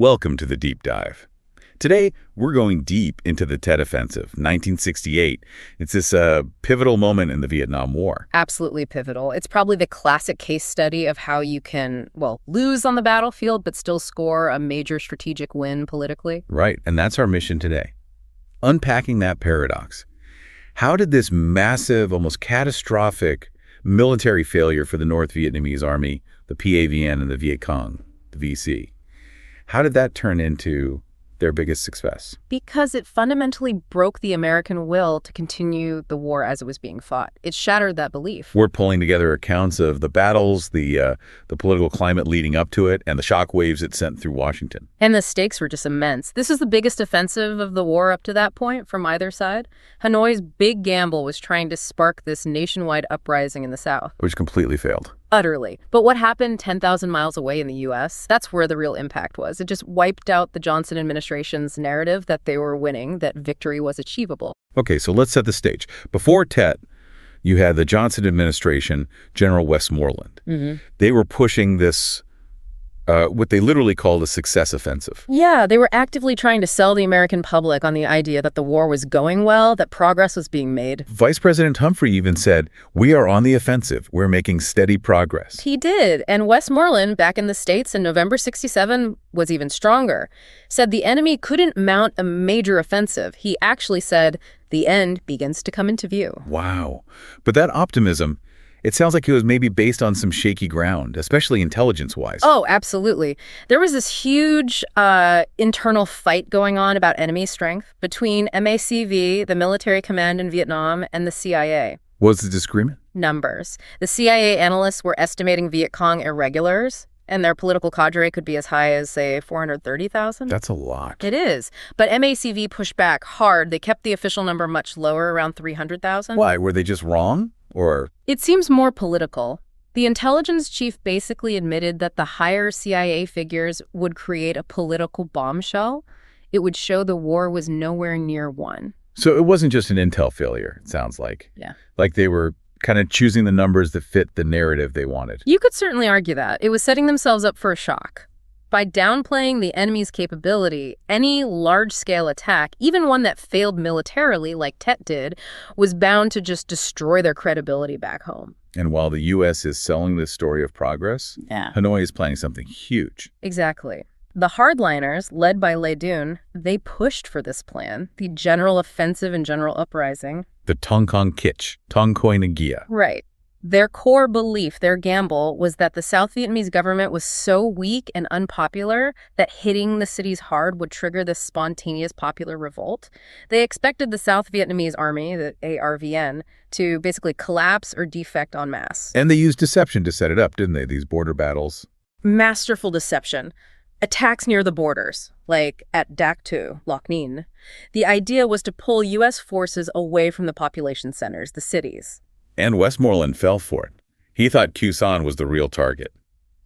Welcome to the Deep Dive. Today, we're going deep into the Tet Offensive, 1968. It's this pivotal moment in the Vietnam War. Absolutely pivotal. It's probably the classic case study of how you can, lose on the battlefield, but still score a major strategic win politically. Right, and that's our mission today. Unpacking that paradox. How did this massive, almost catastrophic military failure for the North Vietnamese Army, the PAVN and the Viet Cong, the VC, how did that turn into their biggest success? Because it fundamentally broke the American will to continue the war as it was being fought. It shattered that belief. We're pulling together accounts of the battles, the political climate leading up to it, and the shockwaves it sent through Washington. And the stakes were just immense. This is the biggest offensive of the war up to that point from either side. Hanoi's big gamble was trying to spark this nationwide uprising in the South. Which completely failed. Utterly. But what happened 10,000 miles away in the U.S., that's where the real impact was. It just wiped out the Johnson administration's narrative that they were winning, that victory was achievable. Okay, so let's set the stage. Before Tet, you had the Johnson administration, General Westmoreland. They were pushing this, what they literally called a success offensive. Yeah, they were actively trying to sell the American public on the idea that the war was going well, that progress was being made. Vice President Humphrey even said, "We are on the offensive. We're making steady progress." He did, and Westmoreland, back in the States in November '67, was even stronger. Said the enemy couldn't mount a major offensive. He actually said, the end begins to come into view. Wow. But that optimism, it sounds like it was maybe based on some shaky ground, especially intelligence-wise. Oh, absolutely. There was this huge internal fight going on about enemy strength between MACV, the military command in Vietnam, and the CIA. What was the disagreement? Numbers. The CIA analysts were estimating Viet Cong irregulars, and their political cadre could be as high as, say, 430,000. That's a lot. It is. But MACV pushed back hard. They kept the official number much lower, around 300,000. Why? Were they just wrong? Or? It seems more political. The intelligence chief basically admitted that the higher CIA figures would create a political bombshell. It would show the war was nowhere near won. So it wasn't just an intel failure, it sounds like. Yeah. Like they were kind of choosing the numbers that fit the narrative they wanted. You could certainly argue that. It was setting themselves up for a shock. By downplaying the enemy's capability, any large-scale attack, even one that failed militarily like Tet did, was bound to just destroy their credibility back home. And while the U.S. is selling this story of progress, Hanoi is planning something huge. Exactly. The hardliners, led by Le Duc, they pushed for this plan, the general offensive and general uprising. The Tong Kong Kitch, Tong Koi Nagia. Right. Their core belief, their gamble, was that the South Vietnamese government was so weak and unpopular that hitting the cities hard would trigger this spontaneous popular revolt. They expected the South Vietnamese army, the ARVN, to basically collapse or defect en masse. And they used deception to set it up, didn't they, these border battles? Masterful deception. Attacks near the borders, like at Dak To, Loc Ninh. The idea was to pull U.S. forces away from the population centers, the cities. And Westmoreland fell for it. He thought Khe Sanh was the real target.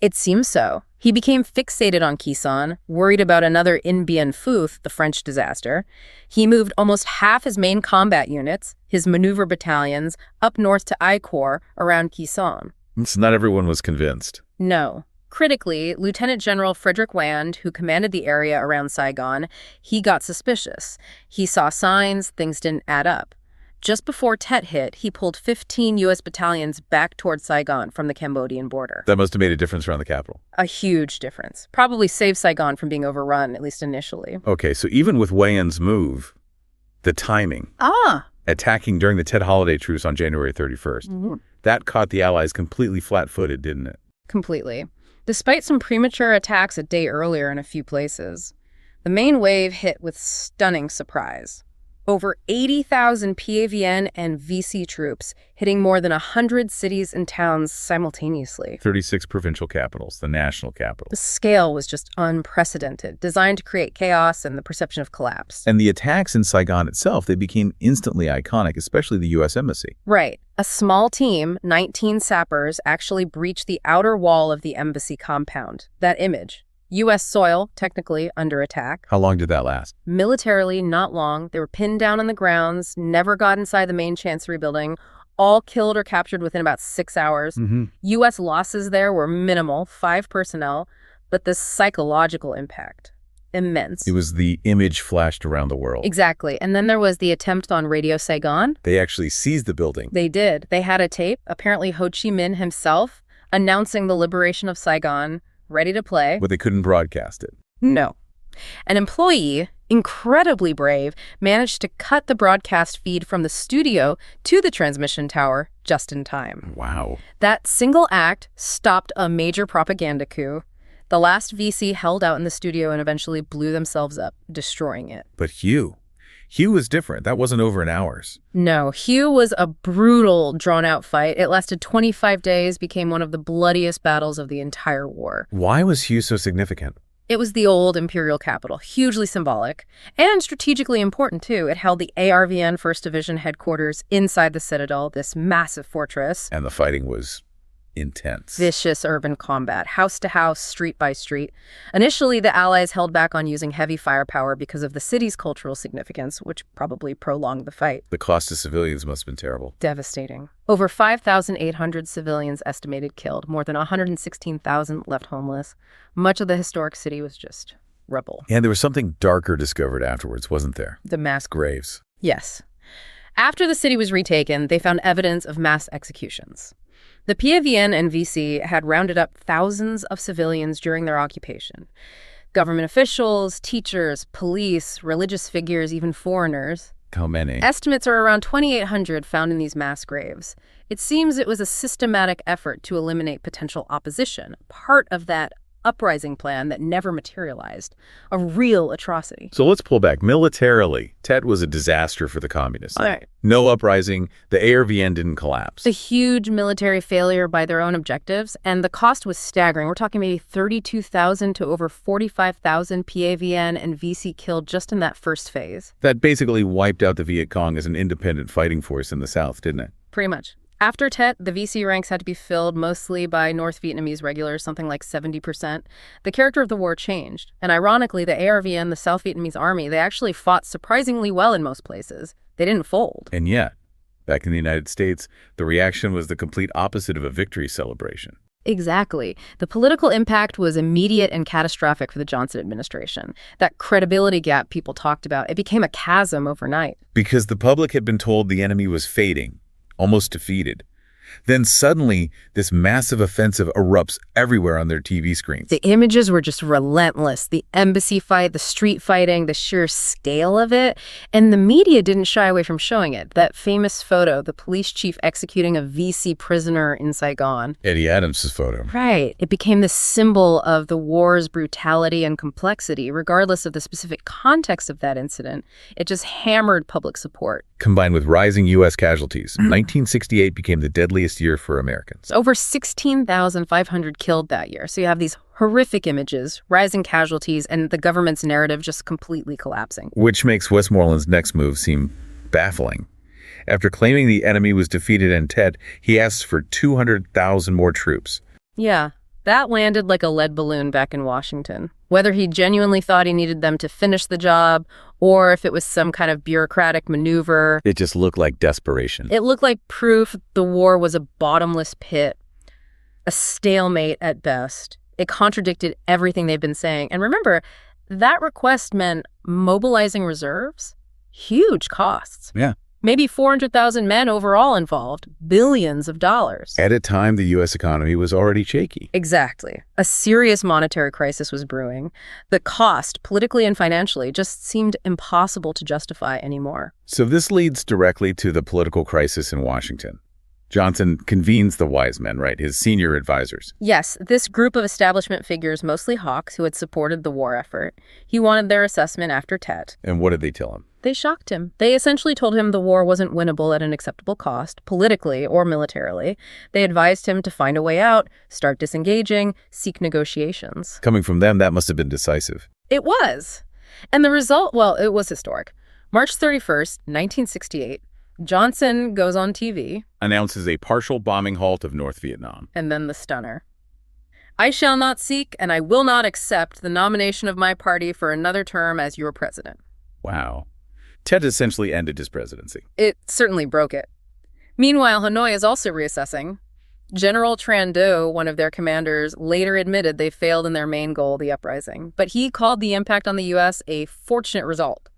It seems so. He became fixated on Khe Sanh, worried about another In Bien Phu, the French disaster. He moved almost half his main combat units, his maneuver battalions, up north to I Corps around Khe Sanh. So not everyone was convinced. No. Critically, Lieutenant General Frederick Land, who commanded the area around Saigon, he got suspicious. He saw signs, things didn't add up. Just before Tet hit, he pulled 15 U.S. battalions back toward Saigon from the Cambodian border. That must have made a difference around the capital. A huge difference. Probably saved Saigon from being overrun, at least initially. Okay, so even with Nguyen's move, the timing, attacking during the Tet holiday truce on January 31st, that caught the Allies completely flat-footed, didn't it? Completely. Despite some premature attacks a day earlier in a few places, the main wave hit with stunning surprise. Over 80,000 PAVN and VC troops hitting more than 100 cities and towns simultaneously. 36 provincial capitals, the national capital. The scale was just unprecedented, designed to create chaos and the perception of collapse. And the attacks in Saigon itself, they became instantly iconic, especially the U.S. Embassy. Right. A small team, 19 sappers, actually breached the outer wall of the embassy compound. That image. U.S. soil, technically, under attack. How long did that last? Militarily, not long. They were pinned down on the grounds, never got inside the main chancery building, all killed or captured within about 6 hours. U.S. losses there were minimal, 5 personnel, but the psychological impact, immense. It was the image flashed around the world. Exactly. And then there was the attempt on Radio Saigon. They actually seized the building. They did. They had a tape, apparently Ho Chi Minh himself, announcing the liberation of Saigon, ready to play. But they couldn't broadcast it. No. An employee, incredibly brave, managed to cut the broadcast feed from the studio to the transmission tower just in time. Wow. That single act stopped a major propaganda coup. The last VC held out in the studio and eventually blew themselves up, destroying it. But Hugh was different. That wasn't over in hours. No, Hugh was a brutal, drawn-out fight. It lasted 25 days, became one of the bloodiest battles of the entire war. Why was Hugh so significant? It was the old imperial capital, hugely symbolic, and strategically important, too. It held the ARVN 1st Division headquarters inside the Citadel, this massive fortress. And the fighting was intense. Vicious urban combat, house to house, street by street. Initially, the Allies held back on using heavy firepower because of the city's cultural significance, which probably prolonged the fight. The cost to civilians must have been terrible. Devastating. Over 5,800 civilians estimated killed, more than 116,000 left homeless. Much of the historic city was just rubble. And there was something darker discovered afterwards, wasn't there? The mass graves. Yes. After the city was retaken, they found evidence of mass executions. The PAVN and VC had rounded up thousands of civilians during their occupation. Government officials, teachers, police, religious figures, even foreigners. How many? Estimates are around 2,800 found in these mass graves. It seems it was a systematic effort to eliminate potential opposition, part of that uprising plan that never materialized, a real atrocity. So let's pull back. Militarily, Tet was a disaster for the communists. All right. No uprising. The ARVN didn't collapse. The huge military failure by their own objectives, and the cost was staggering. We're talking maybe 32,000 to over 45,000 PAVN and VC killed just in that first phase. That basically wiped out the Viet Cong as an independent fighting force in the South, didn't it? Pretty much. After Tet, the VC ranks had to be filled mostly by North Vietnamese regulars, something like 70%. The character of the war changed. And ironically, the ARVN, the South Vietnamese army, they actually fought surprisingly well in most places. They didn't fold. And yet, back in the United States, the reaction was the complete opposite of a victory celebration. Exactly. The political impact was immediate and catastrophic for the Johnson administration. That credibility gap people talked about, it became a chasm overnight. Because the public had been told the enemy was fading, almost defeated. Then suddenly, this massive offensive erupts everywhere on their TV screens. The images were just relentless. The embassy fight, the street fighting, the sheer scale of it. And the media didn't shy away from showing it. That famous photo, the police chief executing a VC prisoner in Saigon. Eddie Adams' photo. Right. It became the symbol of the war's brutality and complexity, regardless of the specific context of that incident. It just hammered public support. Combined with rising U.S. casualties, 1968 became the deadliest year for Americans. Over 16,500 killed that year. So you have these horrific images, rising casualties, and the government's narrative just completely collapsing. Which makes Westmoreland's next move seem baffling. After claiming the enemy was defeated in Tet, he asks for 200,000 more troops. Yeah, that landed like a lead balloon back in Washington. Whether he genuinely thought he needed them to finish the job, or if it was some kind of bureaucratic maneuver. It just looked like desperation. It looked like proof the war was a bottomless pit, a stalemate at best. It contradicted everything they've been saying. And remember, that request meant mobilizing reserves, huge costs. Yeah. Maybe 400,000 men overall involved, billions of dollars. At a time, the U.S. economy was already shaky. Exactly. A serious monetary crisis was brewing. The cost, politically and financially, just seemed impossible to justify anymore. So this leads directly to the political crisis in Washington. Johnson convenes the wise men, right, his senior advisors. Yes, this group of establishment figures, mostly hawks who had supported the war effort. He wanted their assessment after Tet. And what did they tell him? They shocked him. They essentially told him the war wasn't winnable at an acceptable cost, politically or militarily. They advised him to find a way out, start disengaging, seek negotiations. Coming from them, that must have been decisive. It was. And the result, well, it was historic. March 31st, 1968, Johnson goes on TV. Announces a partial bombing halt of North Vietnam. And then the stunner. I shall not seek and I will not accept the nomination of my party for another term as your president. Wow. Tet essentially ended his presidency. It certainly broke it. Meanwhile, Hanoi is also reassessing. General Tran Do, one of their commanders, later admitted they failed in their main goal, the uprising. But he called the impact on the U.S. a fortunate result.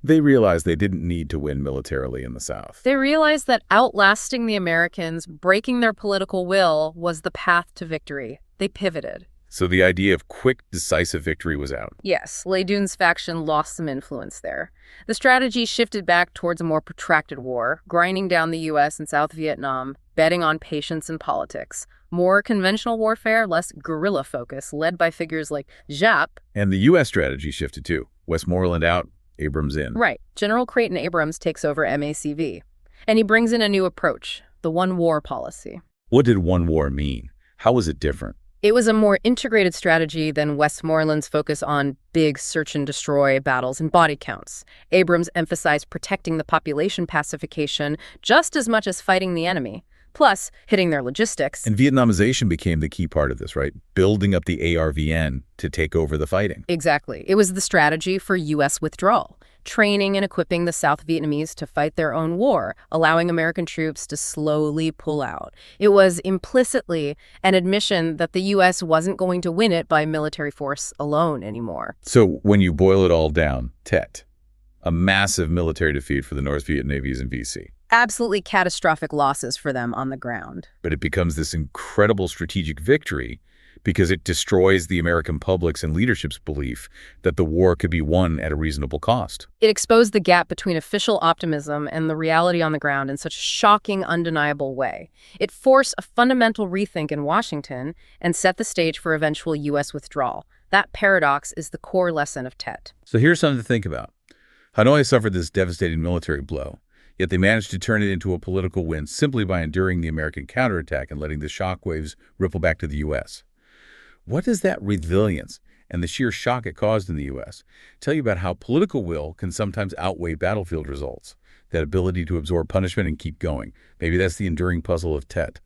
They realized they didn't need to win militarily in the South. They realized that outlasting the Americans, breaking their political will, was the path to victory. They pivoted. So the idea of quick, decisive victory was out. Yes, Le Dune's faction lost some influence there. The strategy shifted back towards a more protracted war, grinding down the U.S. and South Vietnam, betting on patience and politics. More conventional warfare, less guerrilla focus, led by figures like Giap. And the U.S. strategy shifted too. Westmoreland out, Abrams in. Right. General Creighton Abrams takes over MACV. And he brings in a new approach, the one-war policy. What did one war mean? How was it different? It was a more integrated strategy than Westmoreland's focus on big search-and-destroy battles and body counts. Abrams emphasized protecting the population pacification just as much as fighting the enemy, plus hitting their logistics. And Vietnamization became the key part of this, right? Building up the ARVN to take over the fighting. Exactly. It was the strategy for U.S. withdrawal, training and equipping the South Vietnamese to fight their own war, allowing American troops to slowly pull out. It was implicitly an admission that the U.S. wasn't going to win it by military force alone anymore. So when you boil it all down, Tet, a massive military defeat for the North Vietnamese in VC. Absolutely catastrophic losses for them on the ground. But it becomes this incredible strategic victory because it destroys the American public's and leadership's belief that the war could be won at a reasonable cost. It exposed the gap between official optimism and the reality on the ground in such a shocking, undeniable way. It forced a fundamental rethink in Washington and set the stage for eventual U.S. withdrawal. That paradox is the core lesson of Tet. So here's something to think about. Hanoi suffered this devastating military blow, yet they managed to turn it into a political win simply by enduring the American counterattack and letting the shockwaves ripple back to the U.S. What does that resilience and the sheer shock it caused in the U.S. tell you about how political will can sometimes outweigh battlefield results? That ability to absorb punishment and keep going. Maybe that's the enduring puzzle of Tet.